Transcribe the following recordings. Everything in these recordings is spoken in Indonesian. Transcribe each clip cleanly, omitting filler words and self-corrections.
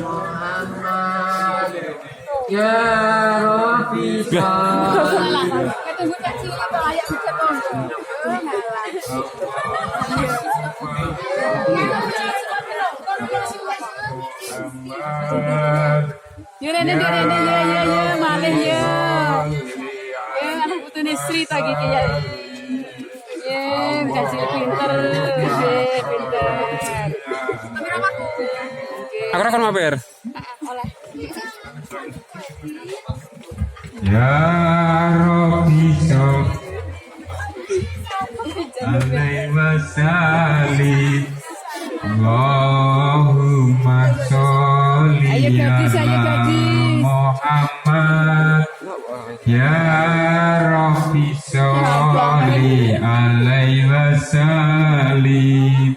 Muhammad ya Rabbi salam. Ya Rene ya malih ya. Ya anak putune Sri tadi ya. Ya gaji pinter, pinter. Aku akan mampir. Oleh. Ya Rabbi alaihi wasallim. Allahumma sholli ala Muhammad ya Rabbi sholli alaihi wasallim.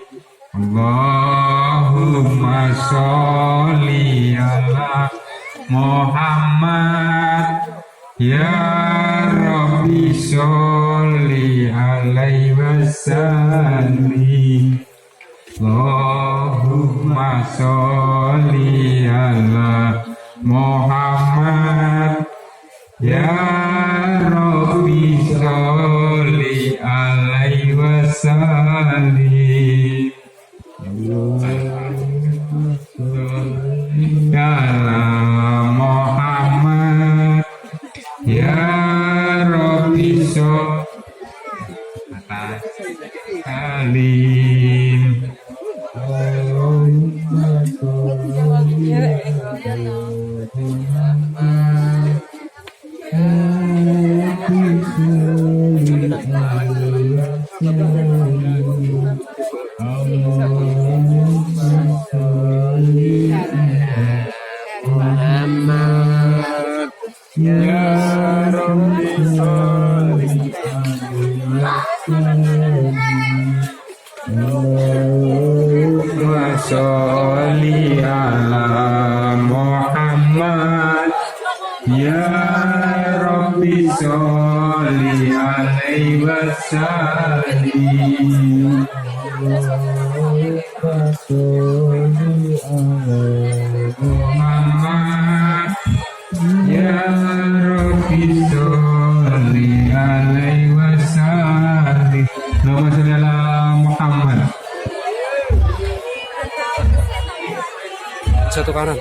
Allahumma sholli ala Muhammad ya Rabbi sholli alaihi wasallim. Allahumma sholli ala Muhammad ya Rabbi sholli alaihi wasallim. Ala Muhammad ya Rabbi sholli Salim. Muhammad ya Rabbi sholli Allahumma sholli ala Muhammad ya Rabbi sholli alaihi wasallim. Muhammad ya Rabbi sholli alaihi wasallim. Allahumma sholli ala Muhammad. Satu kanan.